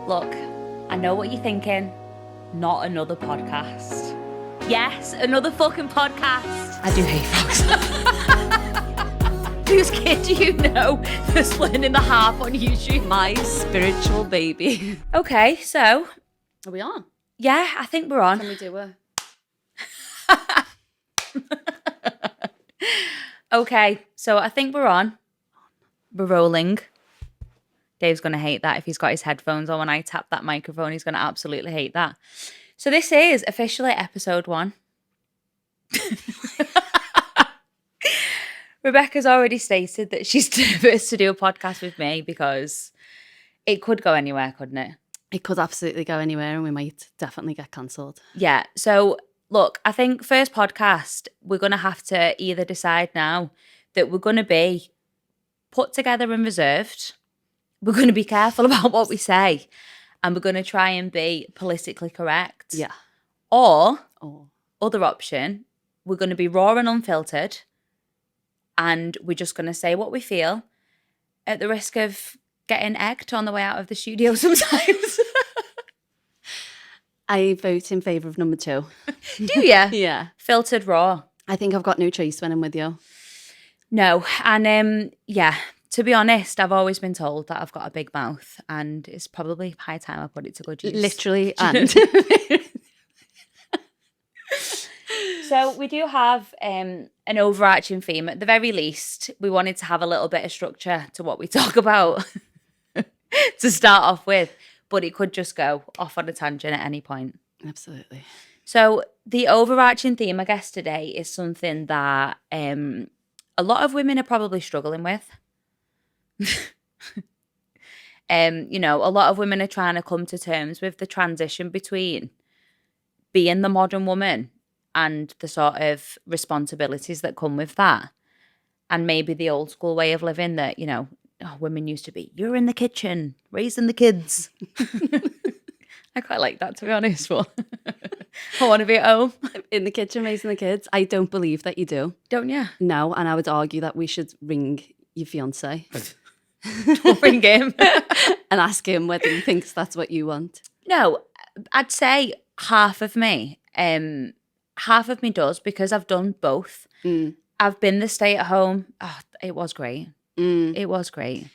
Look, I know what you're thinking. Not another podcast. Yes, another fucking podcast. I do hate frogs. Whose kid do you know that's learning the harp on YouTube? My spiritual baby. Okay, so Are we on? yeah, I think we're on. Can we do a... Okay, so I think we're on. We're rolling. Dave's going to hate that if he's got his headphones on when I tap that microphone. He's going to absolutely hate that. So this is officially episode 1. Rebecca's already stated that she's nervous to do a podcast with me because it could go anywhere, couldn't it? It could absolutely go anywhere and we might definitely get cancelled. Yeah, so look, I think first podcast, we're going to have to either decide now that we're going to be put together and reserved. We're going to be careful about what we say. And we're going to try and be politically correct. Yeah. Or, other option, we're going to be raw and unfiltered. And we're just going to say what we feel at the risk of getting egged on the way out of the studio sometimes. I vote in favour of number 2. Do you? Yeah. Filtered raw. I think I've got no choice when I'm with you. No. And yeah, to be honest, I've always been told that I've got a big mouth and it's probably high time I put it to good use. Literally and... So we do have an overarching theme. At the very least, we wanted to have a little bit of structure to what we talk about to start off with, but it could just go off on a tangent at any point. Absolutely. So the overarching theme, I guess, today is something that a lot of women are probably struggling with. You know, a lot of women are trying to come to terms with the transition between being the modern woman and the sort of responsibilities that come with that. And maybe the old school way of living that, you know, women used to be, you're in the kitchen, raising the kids. I quite like that, to be honest. But I want to be at home. In the kitchen raising the kids. I don't believe that you do. Don't you? No, and I would argue that we should ring your fiancé. Don't bring him. And ask him whether he thinks that's what you want. No, I'd say half of me does, because I've done both. I've been the stay-at-home. Oh, it was great. It was great.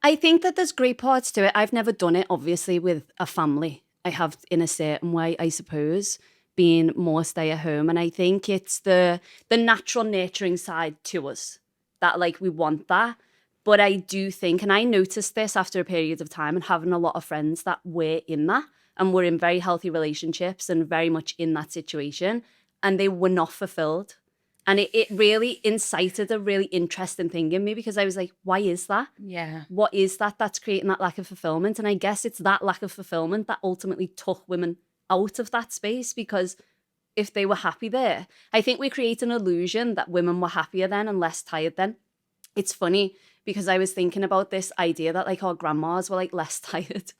I think that there's great parts to it. I've never done it, obviously, with a family. I have in a certain way, I suppose, being more stay-at-home. And I think it's the natural nurturing side to us that, like, we want that. But I do think, and I noticed this after a period of time and having a lot of friends that were in that and were in very healthy relationships and very much in that situation, and they were not fulfilled. And it really incited a really interesting thing in me, because I was like, why is that? Yeah. What is that that's creating that lack of fulfillment? And I guess it's that lack of fulfillment that ultimately took women out of that space, because if they were happy there, I think we create an illusion that women were happier then and less tired then. It's funny, because I was thinking about this idea that, like, our grandmas were, like, less tired.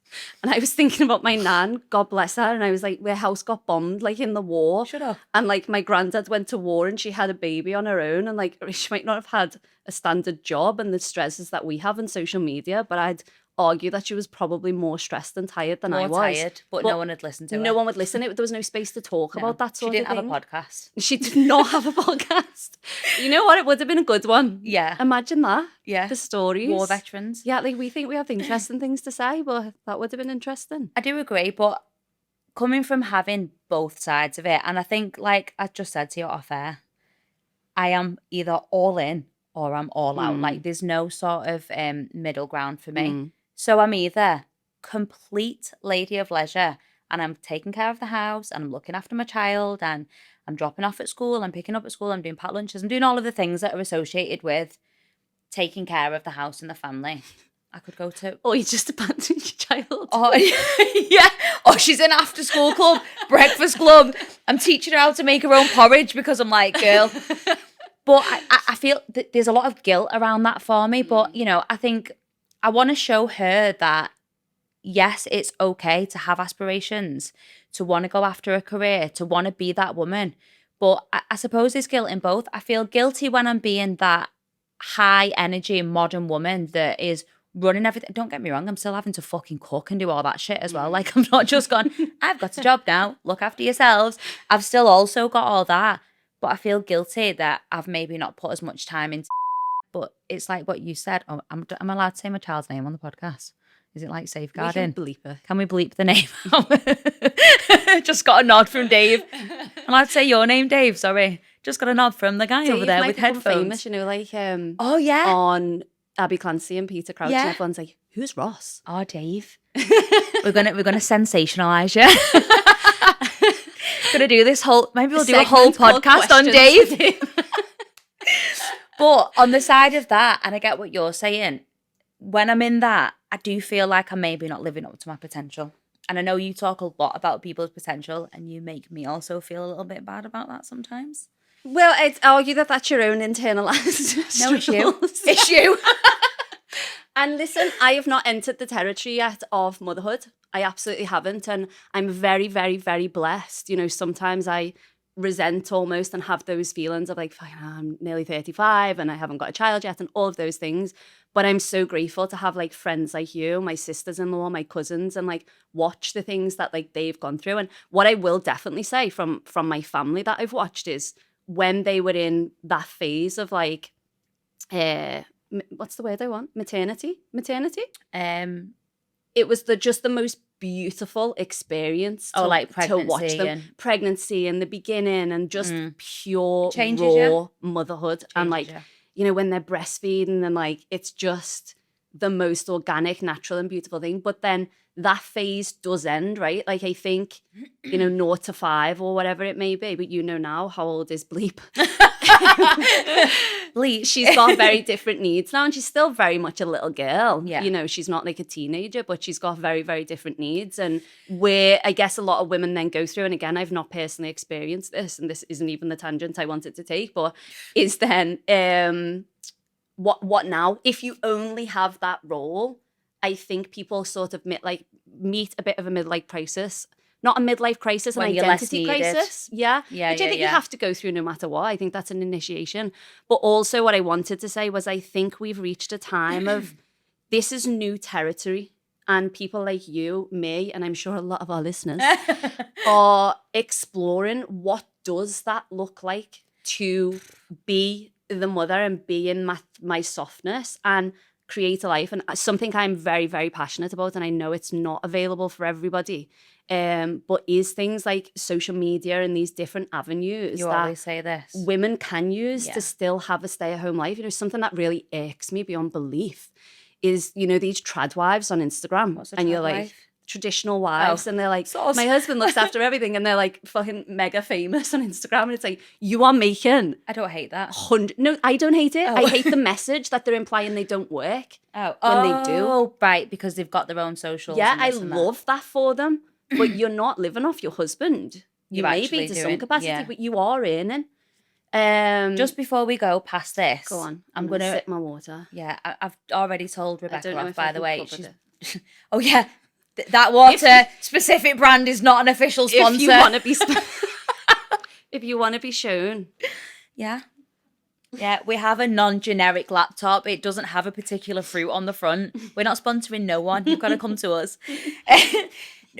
And I was thinking about my nan, God bless her, and I was like, their house got bombed, like, in the war. Shut up. And, like, my granddad went to war and she had a baby on her own, and, like, she might not have had a standard job and the stresses that we have in social media, but I'd argue that she was probably more stressed and tired than I was. More tired, but no one would listen to her. No one would listen. There was no space to talk about that sort of thing. She didn't have a podcast. She did not have a podcast. You know what? It would have been a good one. Yeah. Imagine that. Yeah. The stories. War veterans. Yeah, like, we think we have interesting things to say, but that would have been interesting. I do agree, but coming from having both sides of it, and I think, like I just said to you off air, I am either all in or I'm all out. Like, there's no sort of middle ground for me. So I'm either complete lady of leisure and I'm taking care of the house and I'm looking after my child and I'm dropping off at school, I'm picking up at school, I'm doing packed lunches, I'm doing all of the things that are associated with taking care of the house and the family. I could go to... Or you just abandon your child. Oh, yeah. Or she's in after school club, breakfast club. I'm teaching her how to make her own porridge because I'm like, girl. But I feel that there's a lot of guilt around that for me. But, you know, I think I want to show her that, yes, it's okay to have aspirations, to want to go after a career, to want to be that woman. But I suppose there's guilt in both. I feel guilty when I'm being that high energy modern woman that is running everything. Don't get me wrong, I'm still having to fucking cook and do all that shit as well. Like, I'm not just gone, I've got a job now, look after yourselves. I've still also got all that, but I feel guilty that I've maybe not put as much time into. But it's like what you said. Oh, I'm allowed to say my child's name on the podcast? Is it like safeguarding? We can bleep her. Can we bleep the name? Just got a nod from Dave. I'm allowed to say your name, Dave. Sorry. Just got a nod from the guy Dave over there might with become headphones. famous, you know, like Oh, yeah. on Abby Clancy and Peter Crouch, and everyone's like, "Who's Ross?" Oh, Dave. we're gonna sensationalize you. Gonna do this whole. Maybe we'll do a whole podcast on Dave. But on the side of that, and I get what you're saying, when I'm in that, I do feel like I'm maybe not living up to my potential. And I know you talk a lot about people's potential, and you make me also feel a little bit bad about that sometimes. Well, I'd argue that that's your own internalized No, it's you. struggles. It's you. And listen, I have not entered the territory yet of motherhood. I absolutely haven't. And I'm very, very, very blessed. You know, sometimes I resent almost and have those feelings of like, I'm nearly 35 and I haven't got a child yet and all of those things. But I'm so grateful to have like friends like you, my sisters-in-law, my cousins, and like watch the things that like they've gone through. And what I will definitely say from my family that I've watched is when they were in that phase of like, what's the word I want? Maternity? It was just the most beautiful experience like to watch them. Pregnancy in the beginning and just pure raw motherhood. And like, you know, when they're breastfeeding and like, it's just the most organic, natural and beautiful thing. But then that phase does end, right? Like I think, you know, 0 to 5 or whatever it may be, but you know now how old is Bleep? Bleep. She's got very different needs now and she's still very much a little girl. Yeah. You know, she's not like a teenager, but she's got very, very different needs. And where I guess a lot of women then go through, and again, I've not personally experienced this, and this isn't even the tangent I wanted to take, but is then what now? If you only have that role, I think people sort of meet a bit of a midlife crisis. Not a midlife crisis, an identity crisis. Yeah. Which I think you have to go through no matter what. I think that's an initiation. But also what I wanted to say was I think we've reached a time of this is new territory. And people like you, me, and I'm sure a lot of our listeners are exploring what does that look like to be the mother and be in my softness and create a life. And something I'm very, very passionate about, and I know it's not available for everybody, but is things like social media and these different avenues you always say this women can use to still have a stay-at-home life. You know, something that really irks me beyond belief is, you know, these trad wives on Instagram. What's a and trad wife? Like traditional wives, and they're like, my husband looks after everything, and they're like fucking mega famous on Instagram, and it's like, you are making I don't hate that. No, I don't hate it. I hate the message that they're implying they don't work when they do. Oh, right, because they've got their own socials. Yeah, I love that for them, but you're not living off your husband. You may be to some capacity, but you are earning. Just before we go past this, go on. I'm gonna sip my water. Yeah, I've already told Rebecca off, by the way. Oh yeah. That water specific brand is not an official sponsor. If you want to be, if you want to be shown, yeah, we have a non-generic laptop. It doesn't have a particular fruit on the front. We're not sponsoring no one. You've got to come to us.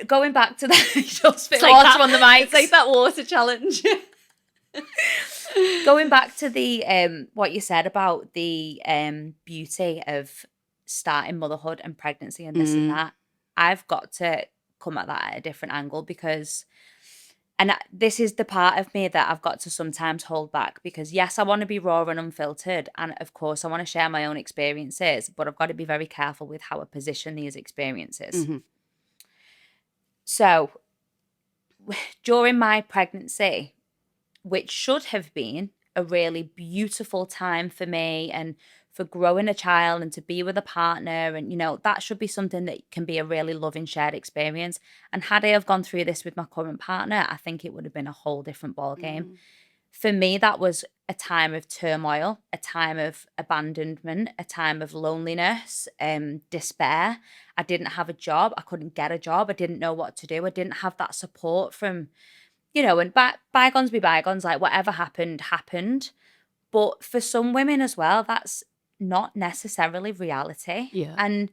Going back to that, just spit water on the mic. It's like that water challenge. Going back to the what you said about the beauty of starting motherhood and pregnancy and this and that. I've got to come at that at a different angle because, and this is the part of me that I've got to sometimes hold back because yes, I want to be raw and unfiltered. And of course I want to share my own experiences, but I've got to be very careful with how I position these experiences. Mm-hmm. So during my pregnancy, which should have been a really beautiful time for me and for growing a child and to be with a partner, and you know that should be something that can be a really loving shared experience. And had I have gone through this with my current partner, I think it would have been a whole different ball game. For me, that was a time of turmoil, a time of abandonment, a time of loneliness, despair. I didn't have a job. I couldn't get a job. I didn't know what to do. I didn't have that support from, you know, and bygones be bygones, like whatever happened. But for some women as well, that's not necessarily reality. Yeah. And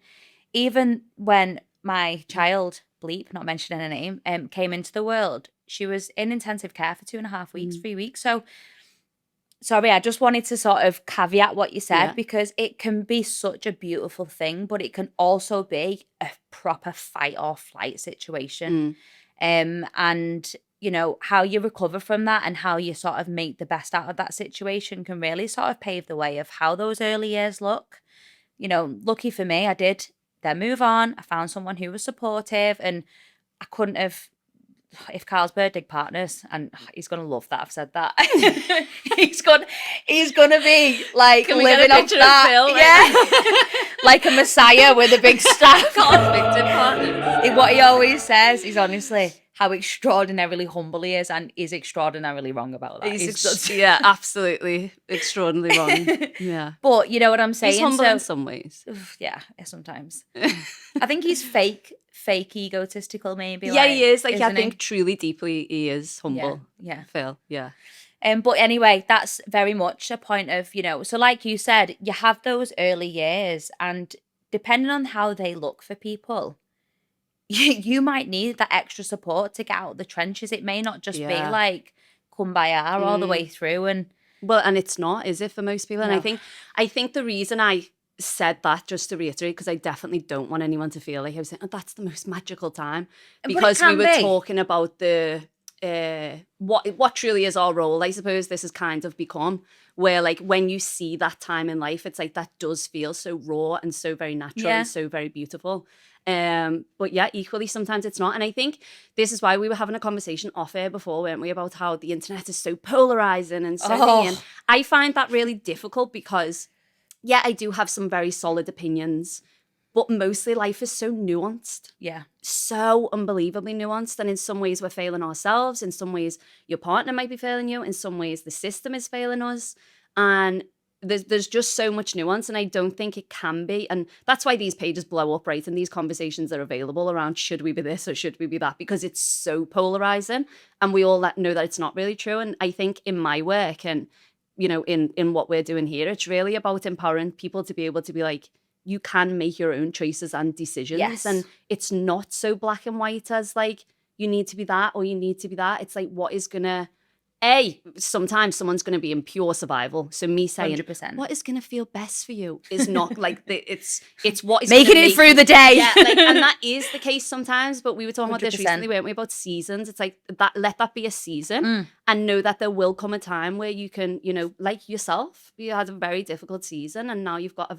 even when my child, bleep, not mentioning her name, came into the world, she was in intensive care for 2.5 weeks, 3 weeks. So, sorry, I just wanted to sort of caveat what you said, because it can be such a beautiful thing, but it can also be a proper fight or flight situation. And, you know, how you recover from that and how you sort of make the best out of that situation can really sort of pave the way of how those early years look. You know, lucky for me, I did then move on. I found someone who was supportive, and I couldn't have, if Carl's birthday partners, and he's gonna love that I've said that. he's gonna be like living off that, like a messiah with a big staff. What he always says is, honestly, how extraordinarily humble he is, and is extraordinarily wrong about that. Yeah, absolutely extraordinarily wrong. Yeah, but you know what I'm saying. He's humble in some ways. Yeah, sometimes. I think he's fake egotistical, maybe. Yeah, he is. Like, I isn't think he? truly, deeply, he is humble. Yeah. Phil. Yeah. But anyway, that's very much a point of, you know, so like you said, you have those early years, and depending on how they look for people, you might need that extra support to get out of the trenches. It may not just be like kumbaya all the way through. And well, and it's not, is it, for most people? And No. I think the reason I said that, just to reiterate, because I definitely don't want anyone to feel like I was saying, oh, that's the most magical time, because we were talking about the what truly is our role. I suppose this has kind of become where, like, when you see that time in life, it's like that does feel so raw and so very natural and so very beautiful. But yeah, equally sometimes it's not. And I think this is why we were having a conversation off air before, weren't we, about how the internet is so polarizing and so and I find that really difficult, because yeah, I do have some very solid opinions, but mostly life is so nuanced. Yeah. So unbelievably nuanced. And in some ways we're failing ourselves. In some ways your partner might be failing you. In some ways the system is failing us. And there's just so much nuance, and I don't think it can be. And that's why these pages blow up, right? And these conversations are available around, should we be this or should we be that? Because it's so polarizing, and we all know that it's not really true. And I think in my work and, you know, in what we're doing here, it's really about empowering people to be able to be like, you can make your own choices and decisions. Yes. And it's not so black and white as like, you need to be that or you need to be that. It's like, what is gonna, sometimes someone's going to be in pure survival. So me saying 100%. what is going to feel best for you is not like it's what is making it through the day. Yeah, like, and that is the case sometimes. But we were talking 100%. about this recently, weren't we, about seasons? It's like that. Let that be a season, and know that there will come a time where you can, you know, like yourself, you had a very difficult season, and now you've got I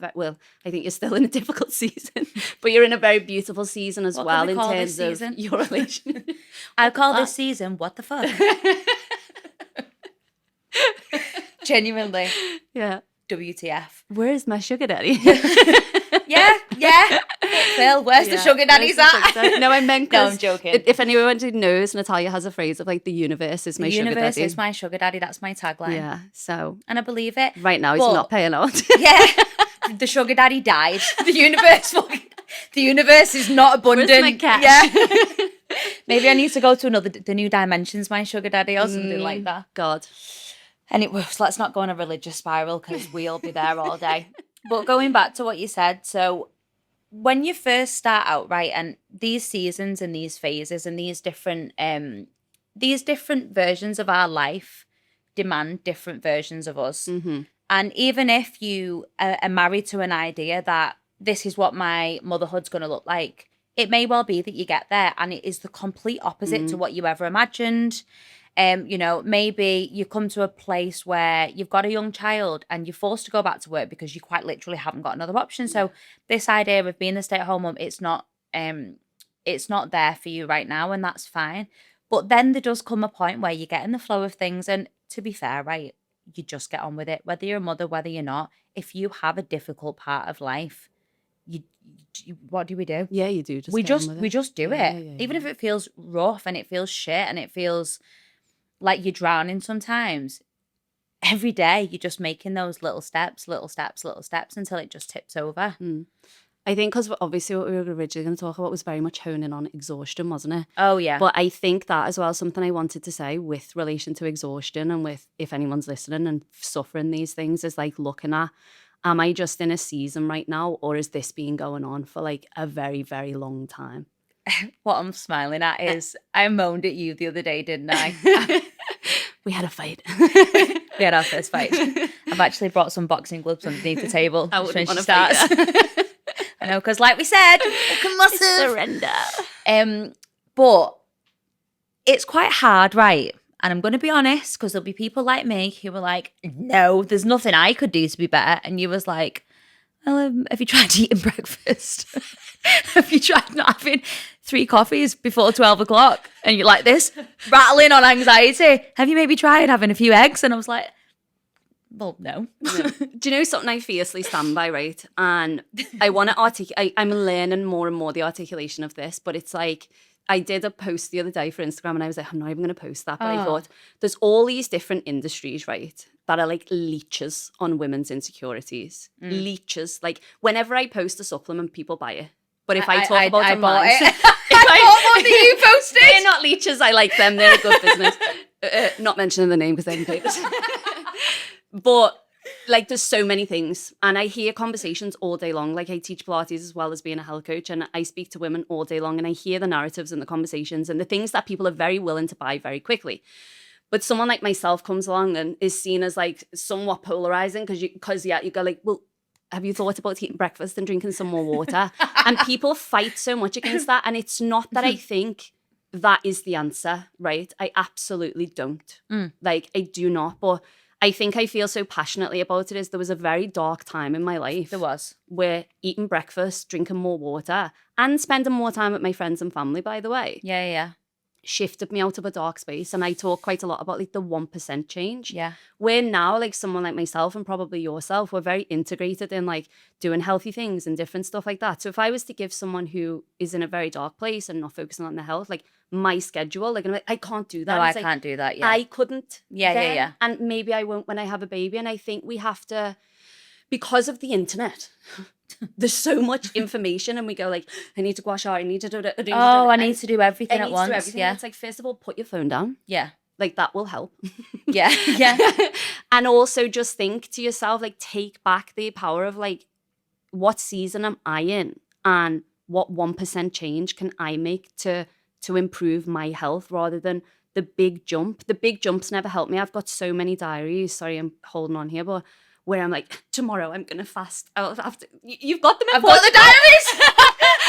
think you're still in a difficult season, but you're in a very beautiful season as well in terms of your relationship. I call this season "What the fuck." Genuinely. Yeah. WTF. Where is my sugar daddy? yeah. Phil, where's the sugar daddies at? No, I meant, no, I'm joking. If anyone knows, Natalia has a phrase of like, the universe is my sugar daddy. The universe is my sugar daddy. That's my tagline. Yeah, so. And I believe it. Right now, he's not paying out. Yeah. The sugar daddy died. The universe is not abundant. Where's my cash? Yeah. Maybe I need to go to the new dimensions, my sugar daddy, or something like that. God. And it was, let's not go on a religious spiral, because we'll be there all day. But going back to what you said, so when you first start out, right, and these seasons and these phases and these different versions of our life demand different versions of us. Mm-hmm. And even if you are married to an idea that this is what my motherhood's going to look like, it may well be that you get there and it is the complete opposite to what you ever imagined. You know, maybe you come to a place where you've got a young child and you're forced to go back to work because you quite literally haven't got another option. So this idea of being a stay-at-home mum, it's not there for you right now, and that's fine. But then there does come a point where you get in the flow of things, and to be fair, right, you just get on with it. Whether you're a mother, whether you're not, if you have a difficult part of life, you what do we do? Yeah, you do. We just do it, even if it feels rough and it feels shit and it feels like you're drowning sometimes. Every day you're just making those little steps until it just tips over. I think because obviously what we were originally going to talk about was very much honing on exhaustion, wasn't it? Oh, yeah. But I think that as well, something I wanted to say with relation to exhaustion, and with if anyone's listening and suffering these things, is like looking at am I just in a season right now, or is this been going on for like a very, very long time? What I'm smiling at is I moaned at you the other day, didn't I? We had a fight. We had our first fight. I've actually brought some boxing gloves underneath the table I just when wouldn't she wanna fight starts. I know, because like we said, fucking massive. Surrender. But it's quite hard, right? And I'm going to be honest, because there'll be people like me who were like, no, there's nothing I could do to be better. And you was like, well, have you tried eating breakfast? Have you tried not having 3 coffees before 12 o'clock? And you're like this, rattling on anxiety. Have you maybe tried having a few eggs? And I was like, well, no. Do you know something I fiercely stand by, right? And I want to articulate, I'm learning more and more the articulation of this, but it's like, I did a post the other day for Instagram and I was like, I'm not even going to post that. But I thought, there's all these different industries, right, that are like leeches on women's insecurities. Leeches. Like, whenever I post a supplement, people buy it. But if I talk about I a bought man, it. I bought one that you posted. They're not leeches. I like them. They're a good business. Not mentioning the name because they haven't paid us. But like, there's so many things. And I hear conversations all day long. Like, I teach Pilates as well as being a health coach. And I speak to women all day long. And I hear the narratives and the conversations and the things that people are very willing to buy very quickly. But someone like myself comes along and is seen as like somewhat polarizing because you go like, well, have you thought about eating breakfast and drinking some more water? And people fight so much against that. And it's not that I think that is the answer, right? I absolutely don't. Like, I do not. But I think I feel so passionately about it is there was a very dark time in my life. There was. Where eating breakfast, drinking more water, and spending more time with my friends and family, by the way. Yeah. Shifted me out of a dark space. And I talk quite a lot about like the 1% change. Yeah. Where now, like someone like myself and probably yourself, we're very integrated in like doing healthy things and different stuff like that. So if I was to give someone who is in a very dark place and not focusing on their health, like my schedule, like, I'm like, I can't do that. No, I like, can't do that. Yeah. I couldn't. Yeah. And maybe I won't when I have a baby. And I think we have to, because of the internet, there's so much information and we go like, I need to go shower, I need to do it. I need to do everything at once. Everything. Yeah. It's like, first of all, put your phone down. Yeah. Like, that will help. Yeah. And also just think to yourself, like, take back the power of like, what season am I in? And what 1% change can I make to improve my health rather than the big jump? The big jumps never help me. I've got so many diaries. Sorry, I'm holding on here, but where I'm like, tomorrow I'm going to fast. I'll have to, you've got them in I've got the diaries.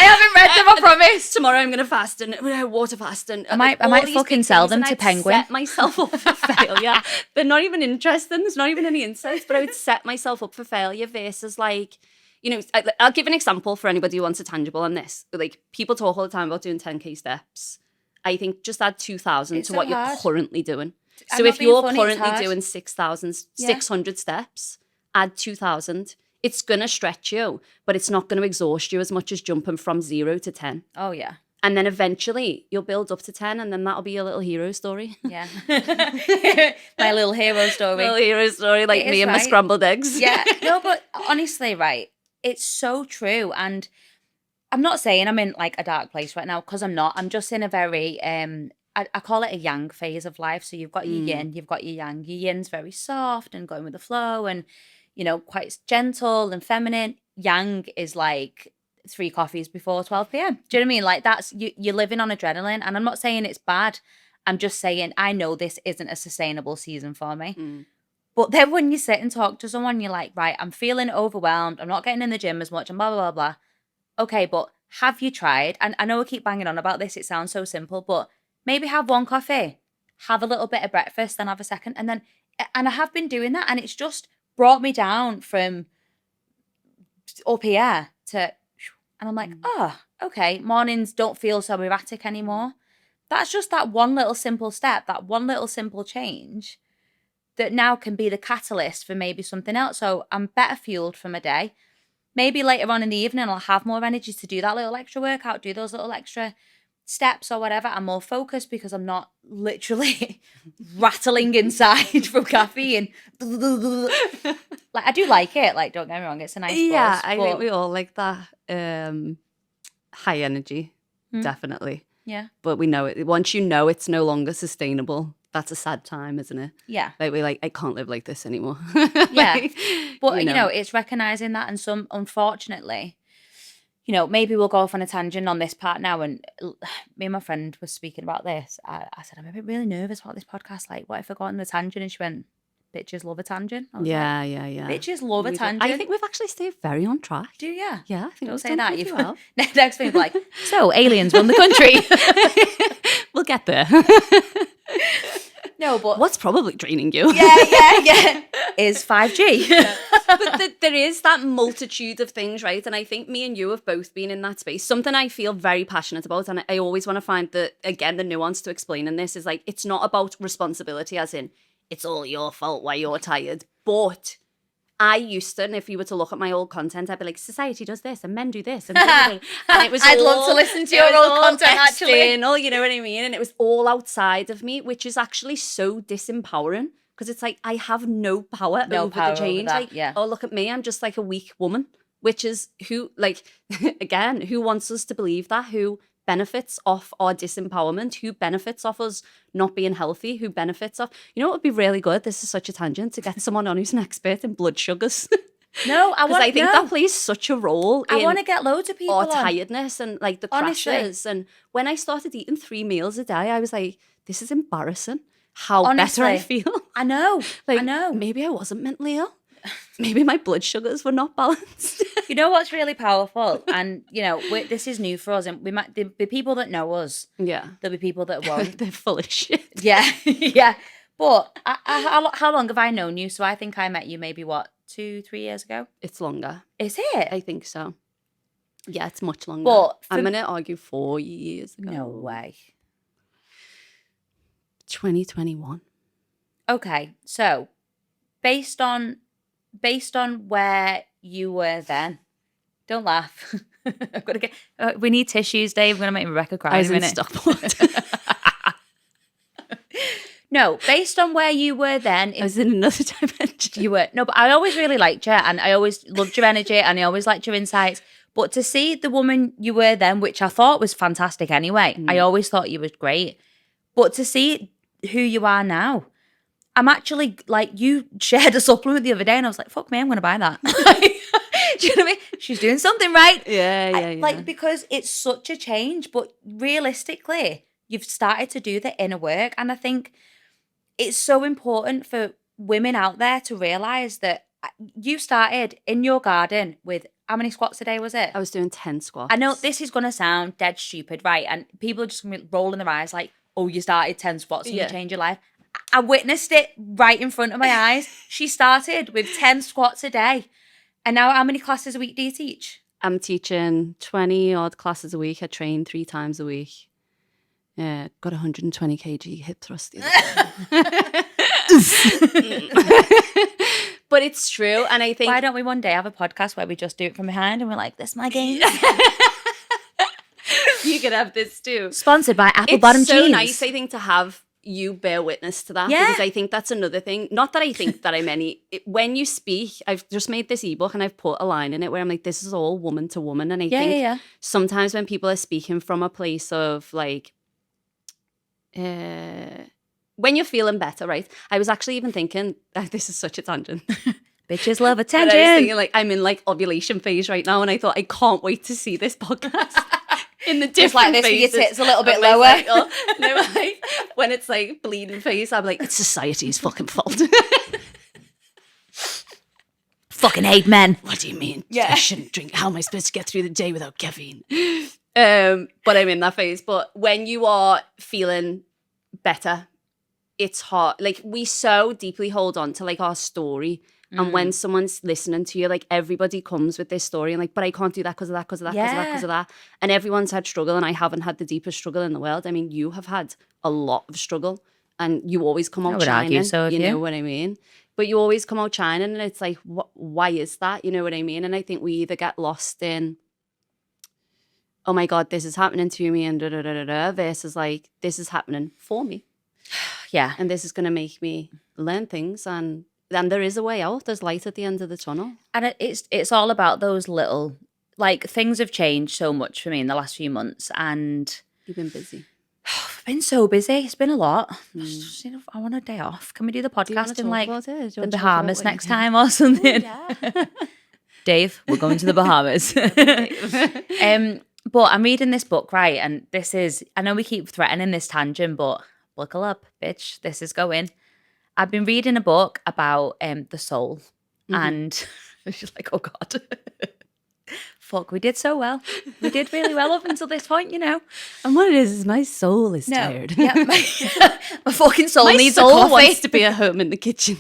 I haven't read them, I promise. Tomorrow I'm going to fast and water fast. And I might fucking sell them to Penguin. Set myself up for failure. They're not even interesting. There's not even any insights, but I would set myself up for failure versus like, you know, I'll give an example for anybody who wants a tangible on this. Like, people talk all the time about doing 10K steps. I think just add 2,000 to what you're currently doing. So if you're currently doing 6,600 steps, add 2,000. It's going to stretch you, but it's not going to exhaust you as much as jumping from 0 to 10. Oh, yeah. And then eventually you'll build up to 10 and then that'll be your little hero story. Yeah. My little hero story. Little hero story, like me and my scrambled eggs. Yeah. No, but honestly, right, it's so true. And I'm not saying I'm in like a dark place right now because I'm not. I'm just in a very, I call it a yang phase of life. So you've got your yin, you've got your yang. Your yin's very soft and going with the flow and, you know, quite gentle and feminine. Yang is like 3 coffees before 12 p.m. Do you know what I mean? Like, that's, you're living on adrenaline. And I'm not saying it's bad. I'm just saying I know this isn't a sustainable season for me. But then when you sit and talk to someone, you're like, right, I'm feeling overwhelmed. I'm not getting in the gym as much and blah, blah, blah, blah. Okay, but have you tried? And I know I keep banging on about this. It sounds so simple, but maybe have 1 coffee, have a little bit of breakfast, then have a second. And I have been doing that. And it's just brought me down from up here to, and I'm like, oh, okay. Mornings don't feel so erratic anymore. That's just that one little simple step, that one little simple change that now can be the catalyst for maybe something else. So I'm better fueled for my day. Maybe later on in the evening, I'll have more energy to do that little extra workout, do those little extra steps or whatever. I'm more focused because I'm not literally rattling inside from caffeine. Like, I do like it. Like, don't get me wrong, it's a nice buzz. Yeah, I think we all like that. High energy, definitely. Yeah. But we know it. Once you know it's no longer sustainable, that's a sad time, isn't it? Yeah. Like we're like, I can't live like this anymore. Yeah. Like, But, you know, it's recognizing that, and some, unfortunately, you know, maybe we'll go off on a tangent on this part now. And me and my friend was speaking about this. I said, I'm a bit really nervous about this podcast. Like, what if I got on the tangent? And she went, bitches love a tangent. I was yeah. like, bitches love a tangent. I think we've actually stayed very on track. Do you? Yeah, I think Don't we've say done that. pretty You've well. next thing like, so aliens run the country. We'll get there. No, but what's probably draining you? Yeah. Is 5G. But there is that multitude of things, right? And I think me and you have both been in that space. Something I feel very passionate about, and I always want to find the nuance to explaining this is like, it's not about responsibility as in, it's all your fault why you're tired. But I used to, and if you were to look at my old content, I'd be like, society does this and men do this. And it was I'd love to listen to your old content, actually. You know what I mean? And it was all outside of me, which is actually so disempowering, because it's like, I have no power over the change. That, like, yeah. oh, look at me, I'm just like a weak woman, which is who, like, again, who wants us to believe that? Who benefits off our disempowerment? Who benefits off us not being healthy? Who benefits off, you know what would be really good? This is such a tangent, to get someone on who's an expert in blood sugars. No, I think that plays such a role in I want to get loads of people our on. tiredness and like the crashes. And when I started eating 3 meals a day, I was like, this is embarrassing how Honestly, better I feel. I know. Like, I know. Maybe I wasn't mentally ill. Maybe my blood sugars were not balanced. You know what's really powerful? And, you know, this is new for us. And we might, there'll be people that know us. Yeah. There'll be people that won't. They're full of shit. Yeah. Yeah. But how long have I known you? So I think I met you maybe, 2-3 years ago? It's longer. Is it? I think so. Yeah, it's much longer. But I'm going to argue 4 years ago. No way. 2021. Okay. So based on where you were then, don't laugh. I've got to get. We need tissues, Dave. I'm going to make Rebecca cry. I was in a in minute. Stockport. No, based on where you were then, I was in another dimension. you were. No, but I always really liked you, and I always loved your energy, and I always liked your insights. But to see the woman you were then, which I thought was fantastic anyway, I always thought you was great. But to see who you are now, I'm actually like, you shared a supplement the other day, and I was like, fuck me, I'm going to buy that. Do you know what I mean? She's doing something right. Yeah. Like, because it's such a change, but realistically, you've started to do the inner work. And I think it's so important for women out there to realise that you started in your garden with, how many squats a day was it? I was doing 10 squats. I know this is going to sound dead stupid, right? And people are just going to be rolling their eyes like, oh, you started 10 squats and you changed your life. I witnessed it right in front of my eyes. She started with 10 squats a day. And now how many classes a week do you teach? I'm teaching 20 odd classes a week. I train 3 times a week. Yeah, got 120 kg hip thrust the other day. But it's true. And I think... Why don't we one day have a podcast where we just do it from behind and we're like, this is my game? You could have this too. Sponsored by Apple Bottom Jeans. It's so nice, I think, to have you bear witness to that. Yeah. Because I think that's another thing. Not that I think that I'm any... When you speak, I've just made this ebook and I've put a line in it where I'm like, this is all woman to woman. And I think sometimes when people are speaking from a place of like... when you're feeling better, right? I was actually even thinking, this is such a tangent. Bitches love attention. I was thinking, like, I'm in like ovulation phase right now, and I thought I can't wait to see this podcast in the different like this phases. With your tits a little bit lower. Like, oh, no, like, when it's like bleeding phase, I'm like, it's society's fucking fault. Fucking hate men. What do you mean? I shouldn't drink. How am I supposed to get through the day without caffeine? But I'm in that phase. But when you are feeling better, it's hard. Like, we so deeply hold on to like our story. And when someone's listening to you, like, everybody comes with this story and like, but I can't do that because of that, because of that, because of that, because of that. And everyone's had struggle, and I haven't had the deepest struggle in the world. I mean, you have had a lot of struggle, and you always come out shining. You know what I mean? But you always come out shining, and it's like, why is that? You know what I mean? And I think we either get lost in, oh my God, this is happening to me, and da-da-da-da-da, versus like, this is happening for me. Yeah. And this is going to make me learn things, and there is a way out. There's light at the end of the tunnel. And it's all about those little, like, things have changed so much for me in the last few months. And you've been busy. I've been so busy. It's been a lot. I want a day off. Can we do the podcast in like the Bahamas next time or something? Yeah. Dave, we're going to the Bahamas. But I'm reading this book, right? And this is, I know we keep threatening this tangent, but buckle up, bitch. This is going. I've been reading a book about the soul. And it's just like, oh God. Fuck, we did so well. We did really well up until this point, you know. And what it is my soul is tired. Yeah, my fucking soul needs soul a coffee. Wants to be at home in the kitchen.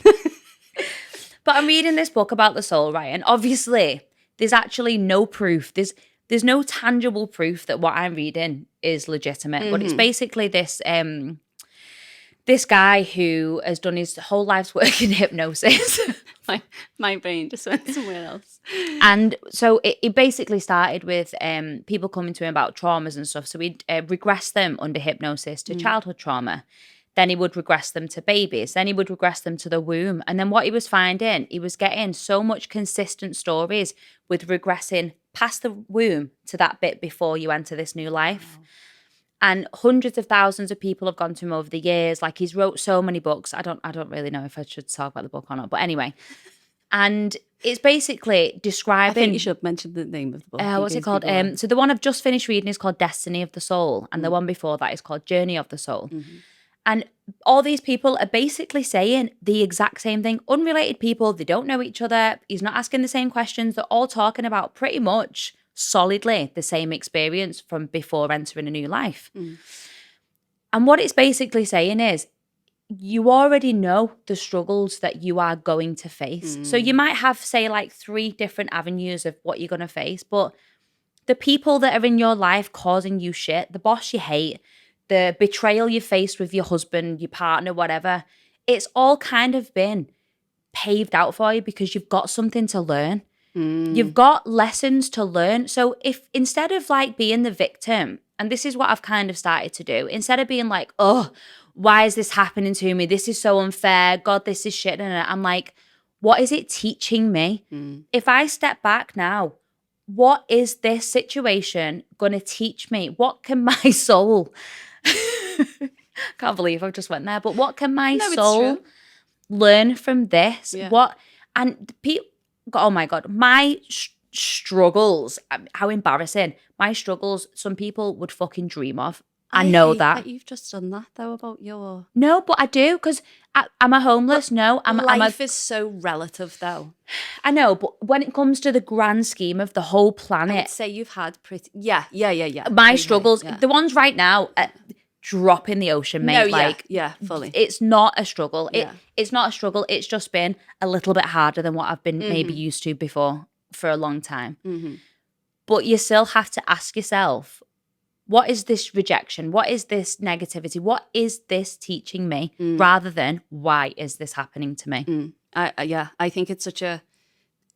But I'm reading this book about the soul, right? And obviously, there's actually no proof. There's no tangible proof that what I'm reading is legitimate. But it's basically this this guy who has done his whole life's work in hypnosis. My brain just went somewhere else. And so it basically started with people coming to him about traumas and stuff. So he'd regress them under hypnosis to childhood trauma. Then he would regress them to babies. Then he would regress them to the womb. And then what he was finding, he was getting so much consistent stories with regressing past the womb to that bit before you enter this new life. Wow. And hundreds of thousands of people have gone to him over the years. Like, he's wrote so many books. I don't really know if I should talk about the book or not. But anyway. And it's basically describing... I think you should mention the name of the book. What's it called? So the one I've just finished reading is called Destiny of the Soul. And the one before that is called Journey of the Soul. And all these people are basically saying the exact same thing. Unrelated people, they don't know each other. He's not asking the same questions. They're all talking about pretty much solidly the same experience from before entering a new life. And what it's basically saying is, you already know the struggles that you are going to face. So you might have, say, like 3 different avenues of what you're going to face, but the people that are in your life causing you shit, the boss you hate, the betrayal you faced with your husband, your partner, whatever, it's all kind of been paved out for you because you've got something to learn. You've got lessons to learn. So if instead of like being the victim, and this is what I've kind of started to do, instead of being like, oh, why is this happening to me? This is so unfair. God, this is shit. And I'm like, what is it teaching me? If I step back now, what is this situation going to teach me? What can my soul... Can't believe I've just went there. But what can my soul learn from this? Yeah. Oh my God, my struggles, how embarrassing. My struggles, some people would fucking dream of. I know hate that you've just done that though about your... No, but I do, because am I homeless? No. Life is so relative though. I know, but when it comes to the grand scheme of the whole planet... I would say you've had pretty... Yeah. My struggles, the ones right now... drop in the ocean, mate. No, fully. It's not a struggle. It's not a struggle. It's just been a little bit harder than what I've been maybe used to before for a long time. But you still have to ask yourself, what is this rejection? What is this negativity? What is this teaching me? Rather than, why is this happening to me? I think it's such a...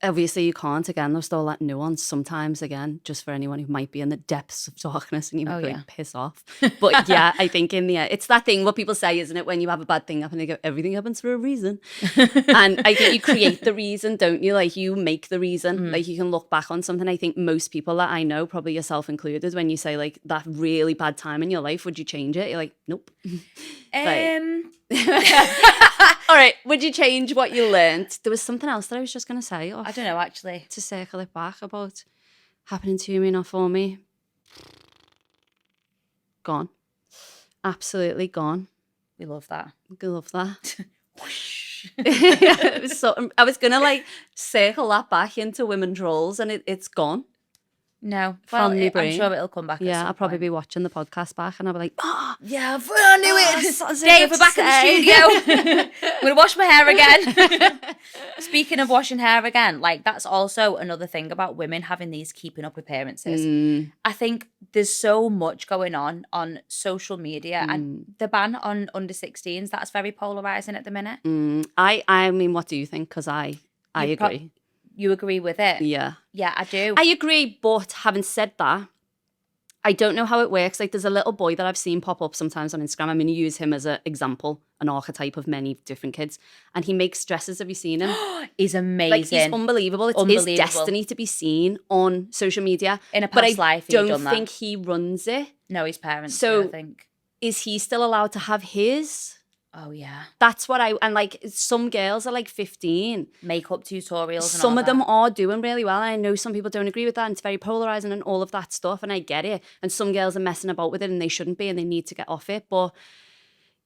Obviously, you can't, again, there's still that nuance sometimes, again, just for anyone who might be in the depths of darkness and you might be like, piss off. But yeah, I think in the end, it's that thing what people say, isn't it? When you have a bad thing happen, they go, everything happens for a reason. And I think you create the reason, don't you? Like, you make the reason. Like, you can look back on something. I think most people that I know, probably yourself included, when you say, like, that really bad time in your life, would you change it? You're like, nope. All right, would you change what you learned? There was something else that I was just going to say. I don't know, actually. To circle it back about happening to me, not for me. Gone. Absolutely gone. We love that. We love that. It was so, I was going to like circle that back into women's roles and it's gone. No. Well, I'm sure it'll come back. Yeah, I'll probably be watching the podcast back and I'll be like, yeah, I knew it. Dave, we're back in the studio. I'm going to wash my hair again. Speaking of washing hair again, like that's also another thing about women having these keeping up appearances. I think there's so much going on social media and the ban on under 16s, that's very polarizing at the minute. I mean, what do you think? Because I agree. You agree with it? Yeah. Yeah, I do. I agree, but having said that, I don't know how it works. Like, there's a little boy that I've seen pop up sometimes on Instagram. I'm going to use him as an example, an archetype of many different kids. And he makes dresses. Have you seen him? He's amazing. Like, he's unbelievable. It's his destiny to be seen on social media. In a past life, I don't think he runs it. No, his parents do, I think. is he still allowed to have his? Oh, yeah. That's what and like some girls are like 15. Makeup tutorials Some and all of them that. are doing really well. And I know some people don't agree with that. And it's very polarizing and all of that stuff. And I get it. And some girls are messing about with it and they shouldn't be and they need to get off it. But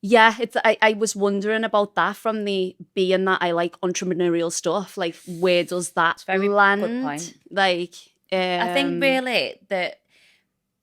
yeah, I was wondering about that from the being that I like entrepreneurial stuff. Like, where does that very land? good point. Like, I think really that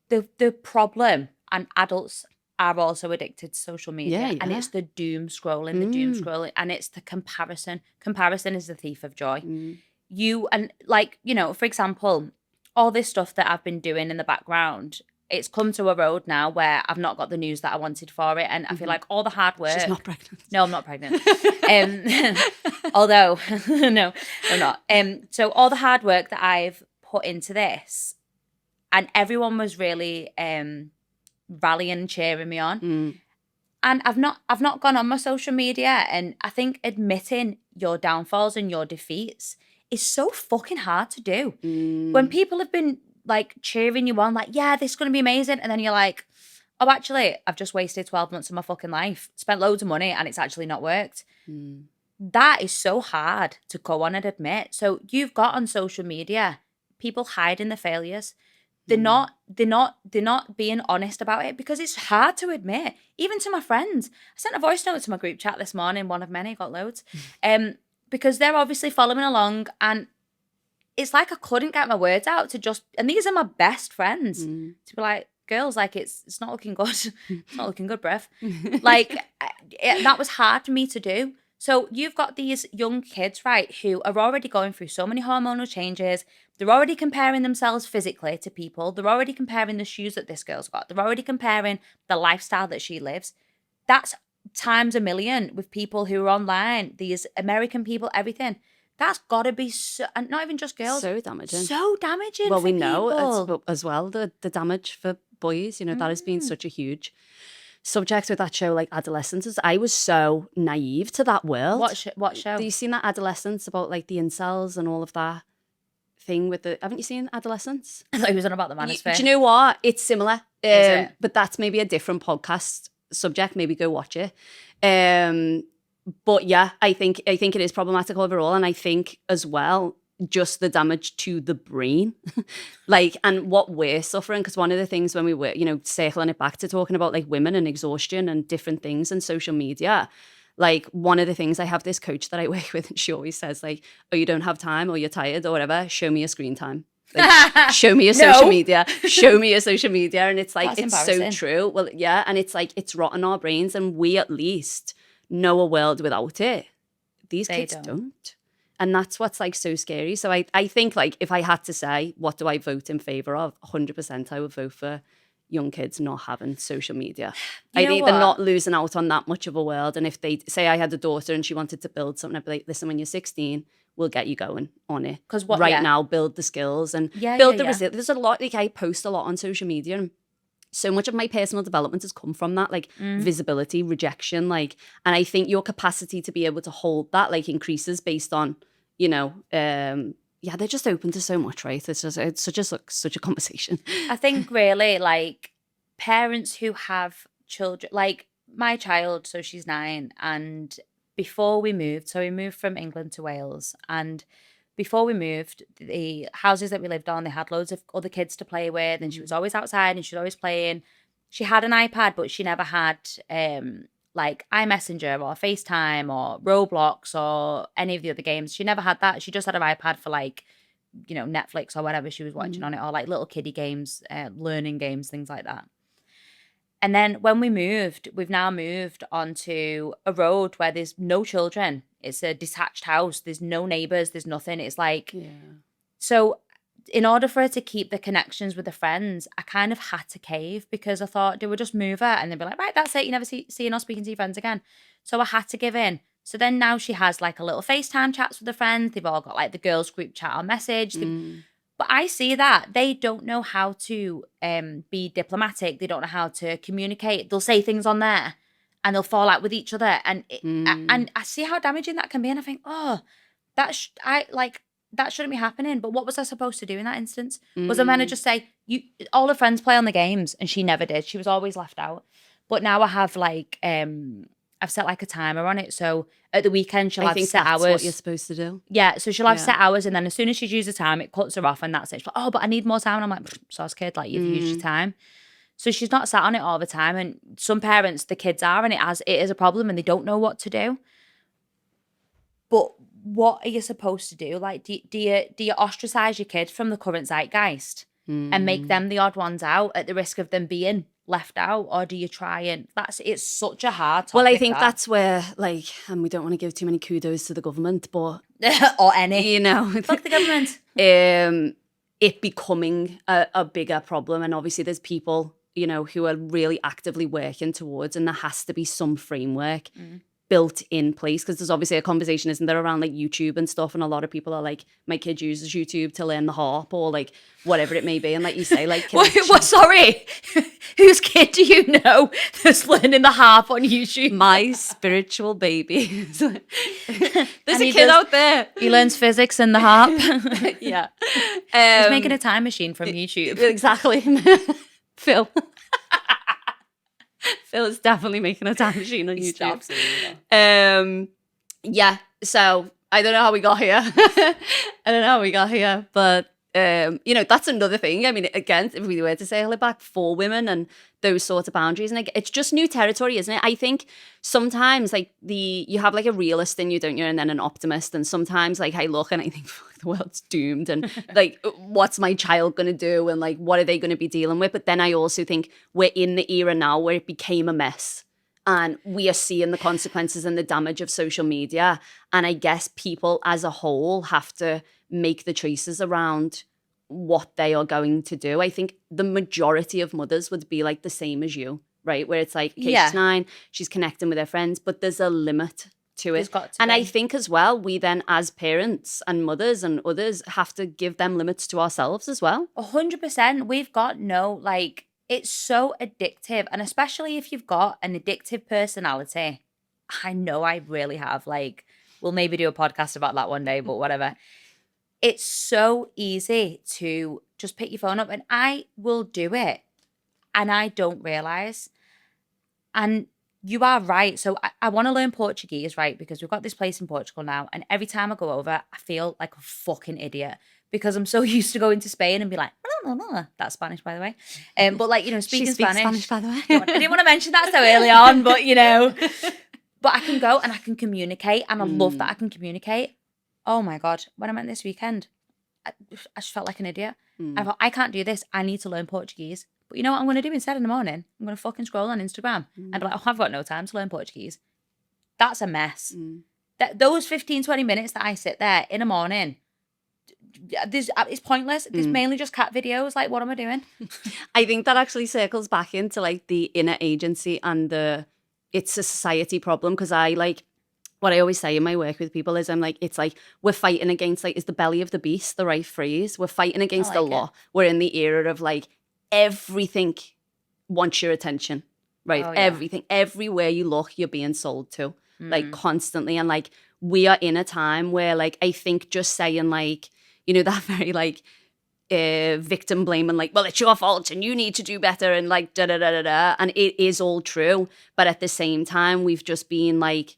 the problem, and adults are also addicted to social media, and it's the doom scrolling, and it's the comparison. Comparison is the thief of joy. You, and like, you know, for example, all this stuff that I've been doing in the background, it's come to a road now where I've not got the news that I wanted for it, and I feel like all the hard work. She's not pregnant. No, I'm not pregnant. Although, no, I'm not. So all the hard work that I've put into this, and everyone was really rallying and cheering me on. And I've not gone on my social media, and I think admitting your downfalls and your defeats is so fucking hard to do. When people have been like cheering you on, like, yeah, this is going to be amazing. And then you're like, oh, actually, I've just wasted 12 months of my fucking life, spent loads of money, and it's actually not worked. That is so hard to go on and admit. So you've got on social media people hiding the failures. They're not being honest about it because it's hard to admit, even to my friends. I sent a voice note to my group chat this morning, one of many, got loads, because they're obviously following along, and it's like I couldn't get my words out to just, and these are my best friends, to be like, girls, like, it's not looking good. It's not looking good, bruv. Like, that was hard for me to do. So you've got these young kids, right, who are already going through so many hormonal changes. They're already comparing themselves physically to people. They're already comparing the shoes that this girl's got. They're already comparing the lifestyle that she lives. That's times a million with people who are online, these American people, everything. That's got to be so, and not even just girls. So damaging. So damaging. Well, for we know people. as well the damage for boys. You know, that has been such a huge subject with that show, like Adolescence. I was so naive to that world. What show? Have you seen that Adolescence about like the incels and all of that thing with the? Haven't you seen Adolescence? I thought he was on about the manosphere. Do you know what? It's similar. Is it? But that's maybe a different podcast subject. Maybe go watch it. But yeah, I think it is problematic overall, and I think as well just the damage to the brain, like, and what we're suffering. Because one of the things when we were, you know, circling it back to talking about like women and exhaustion and different things and social media, like one of the things, I have this coach that I work with, and she always says like, oh, you don't have time, or you're tired, or whatever, show me your screen time. Like, show me your social media. Show me your social media. And it's like, it's so true. Well, yeah. And it's like, it's rotten our brains, and we at least know a world without it. These kids don't. And that's what's like so scary. So I think like if I had to say, what do I vote in favour of? 100% I would vote for young kids not having social media. I think they're not losing out on that much of a world. And if they say I had a daughter and she wanted to build something, I'd be like, listen, when you're 16, we'll get you going on it. Because now, build the skills and build the resilience. There's a lot, like I post a lot on social media, and so much of my personal development has come from that, like visibility, rejection, like, and I think your capacity to be able to hold that like increases based on, you know, they're just open to so much, right? It's such a conversation. I think really like parents who have children, like my child, so she's 9, and before we moved, so we moved from England to Wales, and before we moved, the houses that we lived on, they had loads of other kids to play with, and she was always outside and she was always playing. She had an iPad, but she never had like iMessenger or FaceTime or Roblox or any of the other games. She never had that. She just had an iPad for like, you know, Netflix or whatever she was watching on it, or like little kiddie games, learning games, things like that. And then when we moved, we've now moved onto a road where there's no children. It's a detached house. There's no neighbours. There's nothing. It's like, so in order for her to keep the connections with the friends, I kind of had to cave, because I thought they would just move her and they'd be like, right, that's it. You never seeing or speaking to your friends again. So I had to give in. So then now she has like a little FaceTime chats with the friends. They've all got like the girls group chat or message. But I see that they don't know how to be diplomatic. They don't know how to communicate. They'll say things on there and they'll fall out with each other. And and I see how damaging that can be. And I think, oh, that shouldn't be happening. But what was I supposed to do in that instance? Was I meant to just say, all her friends play on the games? And she never did. She was always left out. But now I have like I've set like a timer on it. So at the weekend she'll I have think set that's hours. what you're supposed to do. Yeah, so she'll have Yeah. set hours, and then as soon as she's used the time, it cuts her off, and that's it. She's like, oh, but I need more time. And I'm like, sauce kid, like you've used your time. So she's not sat on it all the time. And some parents, the kids are, and it is a problem, and they don't know what to do. But what are you supposed to do? Like, do you ostracize your kids from the current zeitgeist and make them the odd ones out at the risk of them being left out, or do you try and it's such a hard topic. Well, I think that's where, like, and we don't want to give too many kudos to the government, but or any, you know, fuck the government. It becoming a bigger problem, and obviously there's people, you know, who are really actively working towards, and there has to be some framework built in place, because there's obviously a conversation, isn't there, around like YouTube and stuff, and a lot of people are like, my kid uses YouTube to learn the harp or like whatever it may be, and like you say, like what, sorry, whose kid do you know that's learning the harp on YouTube? My spiritual baby. There's a kid out there. He learns physics and the harp. Yeah. He's making a time machine from YouTube. Exactly. Phil is definitely making a time machine on YouTube. Yeah, so I don't know how we got here. But you know, that's another thing. I mean, again, if we were to say hold it back for women and those sorts of boundaries, and it's just new territory, isn't it? I think sometimes like you have like a realist in you, don't you, and then an optimist, and sometimes like I look and I think the world's doomed, and like what's my child going to do, and like what are they going to be dealing with? But then I also think we're in the era now where it became a mess, and we are seeing the consequences and the damage of social media, and I guess people as a whole have to make the choices around what they are going to do. I think the majority of mothers would be like the same as you, right? Where it's like, okay, she's 9, she's connecting with her friends, but there's a limit to it. And I think as well, we then as parents and mothers and others have to give them limits to ourselves as well. 100%. We've got like, it's so addictive. And especially if you've got an addictive personality, I know I really have, like, we'll maybe do a podcast about that one day, but whatever. It's so easy to just pick your phone up, and I will do it and I don't realize. And you are right. So I want to learn Portuguese, right? Because we've got this place in Portugal now, and every time I go over, I feel like a fucking idiot because I'm so used to going to Spain and be like, that's Spanish, by the way. But like, you know, speaking Spanish, by the way. I didn't want to mention that so early on, but you know, but I can go and I can communicate, and I love that I can communicate. Oh my God, when I went this weekend, I just felt like an idiot. I thought, I can't do this. I need to learn Portuguese. But you know what I'm going to do instead in the morning? I'm going to fucking scroll on Instagram and be like, oh, I've got no time to learn Portuguese. That's a mess. Those 15, 20 minutes that I sit there in the morning, it's pointless. There's mainly just cat videos. Like, what am I doing? I think that actually circles back into like the inner agency and it's a society problem, because what I always say in my work with people is I'm like, it's like we're fighting against, like, is the belly of the beast the right phrase? We're fighting against the law. We're in the era of like everything wants your attention, right? Everything, everywhere you look, you're being sold to, like constantly. And like we are in a time where like I think just saying like, you know, that very like victim blaming, like, well, it's your fault and you need to do better and like da da da da da. And it is all true. But at the same time, we've just been like,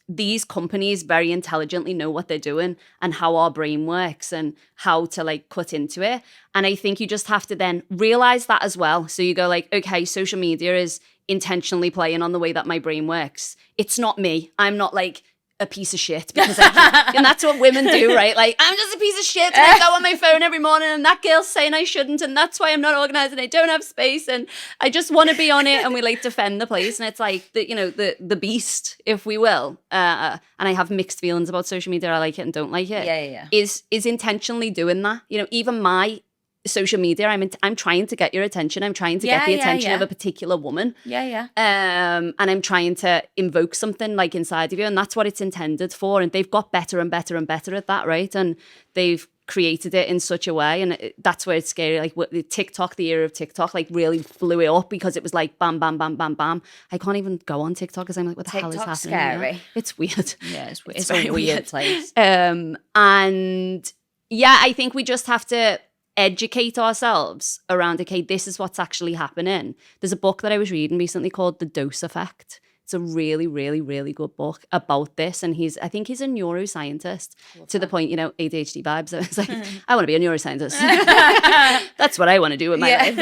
these companies very intelligently know what they're doing and how our brain works and how to like cut into it. And I think you just have to then realize that as well. So you go like, okay, social media is intentionally playing on the way that my brain works. It's not me. I'm not like a piece of shit because and that's what women do, right? Like, I'm just a piece of shit and I go on my phone every morning and that girl's saying I shouldn't and that's why I'm not organized and I don't have space and I just want to be on it, and we like defend the place, and it's like the beast, if we will. And I have mixed feelings about social media. I like it and don't like it. Yeah. Is intentionally doing that. You know, even my social media, I'm trying to get your attention. I'm trying to get the attention of a particular woman. And I'm trying to invoke something like inside of you, and that's what it's intended for. And they've got better and better and better at that, right? And they've created it in such a way, and that's where it's scary. Like the TikTok, the era of TikTok, like really blew it up because it was like bam, bam, bam, bam, bam. I can't even go on TikTok because I'm like, what the hell is happening? Scary. Here? It's weird. Yeah, it's a weird place. And yeah, I think we just have to educate ourselves around, okay, this is what's actually happening. There's a book that I was reading recently called The Dose Effect. It's a really, really, really good book about this. And I think he's a neuroscientist to the point, ADHD vibes. I was like, I want to be a neuroscientist. That's what I want to do with my life.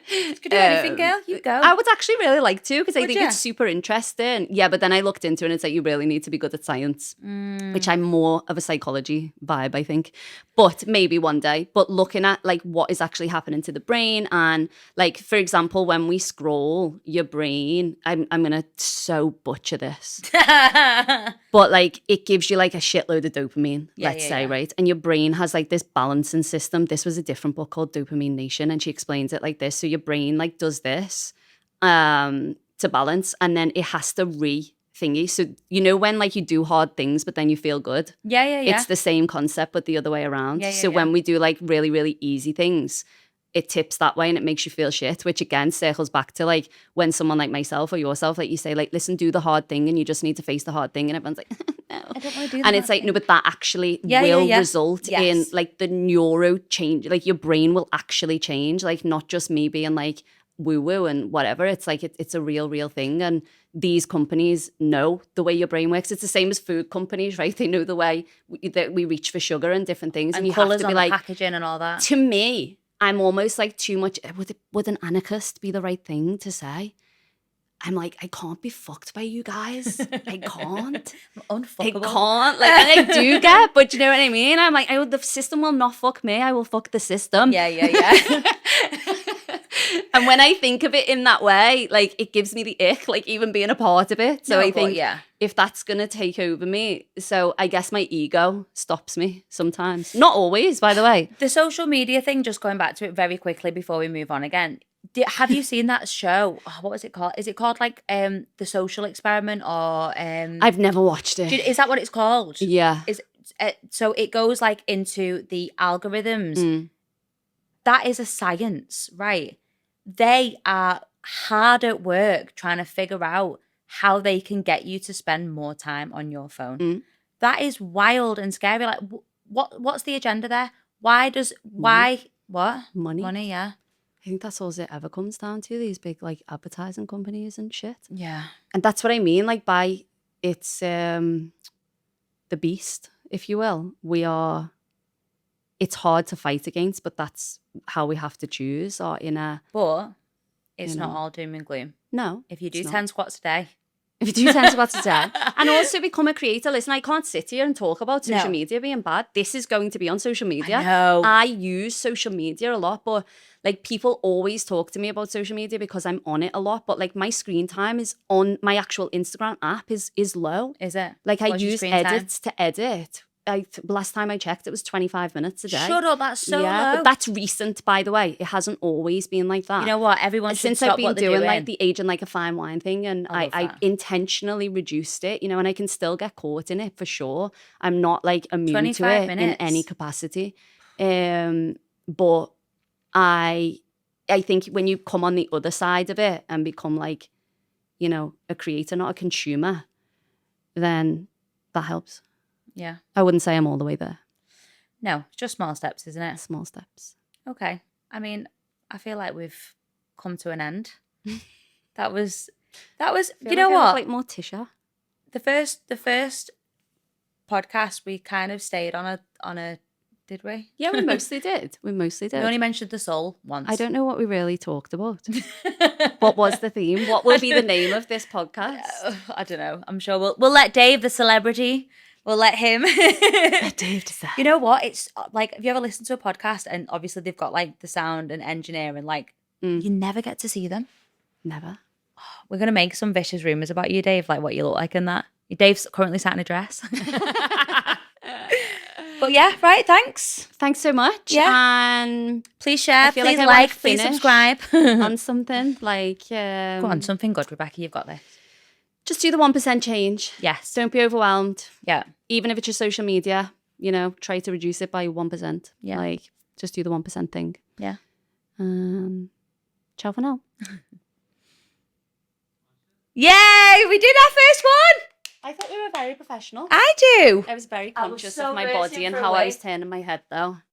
You could do anything, girl. You go. I would actually really like to, because I think you? it's super interesting. Yeah, but then I looked into it and it's like, you really need to be good at science, which I'm more of a psychology vibe, I think. But maybe one day. But looking at like what is actually happening to the brain, and like, for example, when we scroll, your brain, I'm going to so butcher this. But like, it gives you like a shitload of dopamine, let's say, right? And your brain has like this balancing system. This was a different book called Dopamine Nation, and she explains it like this. So your brain like does this to balance, and then it has to thingy. So when like you do hard things but then you feel good. Yeah. It's the same concept but the other way around. So when we do like really, really easy things, it tips that way and it makes you feel shit, which again circles back to like when someone like myself or yourself, like you say, like, listen, do the hard thing and you just need to face the hard thing, and everyone's like, no. I don't want to do that. And it's like, no, but that actually will result in like the neuro change, like your brain will actually change, like not just me being like woo-woo and whatever. It's like it's a real thing. And these companies know the way your brain works. It's the same as food companies, right? They know the way that we reach for sugar and different things. And you colours have to be on like, the packaging and all that. To me, I'm almost like too much. Would an anarchist be the right thing to say? I'm like, I can't be fucked by you guys. I can't. Unfuckable. I can't. Like, and I do get, but you know what I mean? I'm like, the system will not fuck me. I will fuck the system. Yeah. And when I think of it in that way, like, it gives me the ick, like even being a part of it. So I think if that's going to take over me, so I guess my ego stops me sometimes. Not always, by the way. The social media thing, just going back to it very quickly before we move on again. Have you seen that show? Oh, what was it called? Is it called like The Social Experiment or? I've never watched it. Is that what it's called? Yeah. So it goes like into the algorithms. That is a science, right? They are hard at work trying to figure out how they can get you to spend more time on your phone. That is wild and scary. Like, what's the agenda there? Money, yeah. I think that's all it ever comes down to, these big like advertising companies and shit. Yeah. And that's what I mean, like by it's the beast, if you will. It's hard to fight against, but that's how we have to choose our inner. But it's not all doom and gloom. No. If you do 10 squats a day. If you do 10 squats a day. And also become a creator. Listen, I can't sit here and talk about social media being bad. This is going to be on social media. I know. I use social media a lot, but like people always talk to me about social media because I'm on it a lot. But like my screen time is on my actual Instagram app is low. Is it? Like I use edits to edit. Last time I checked, it was 25 minutes a day. Shut up, that's so low. But that's recent, by the way. It hasn't always been like that. You know what? Everyone should stop what they're doing. Since I've been doing like the aging like a fine wine thing, and I intentionally reduced it, and I can still get caught in it for sure. I'm not like immune to it in any capacity. But I think when you come on the other side of it and become like, a creator, not a consumer, then that helps. Yeah. I wouldn't say I'm all the way there. No, it's just small steps, isn't it? Small steps. Okay. I mean, I feel like we've come to an end. That was you know what? Like Morticia. The first podcast we kind of stayed on a did we? Yeah, we mostly did. We only mentioned the soul once. I don't know what we really talked about. What was the theme? What will be the name of this podcast? I don't know. I'm sure we'll let Dave, the celebrity, we'll let him. Let Dave decide. You know what? It's like, have you ever listened to a podcast and obviously they've got like the sound and engineering, like you never get to see them. Never. We're going to make some vicious rumors about you, Dave, like what you look like in that. Dave's currently sat in a dress. But yeah, right, thanks. Thanks so much. Yeah. And please share, please like, please subscribe. On something like... Go on, something good, Rebecca, you've got this. Just do the 1% change. Yes. Don't be overwhelmed. Yeah. Even if it's your social media, try to reduce it by 1%. Yeah. Like, just do the 1% thing. Yeah. Ciao for now. Yay! We did our first one! I thought we were very professional. I do. I was very conscious of my body and how I was turning my head, though.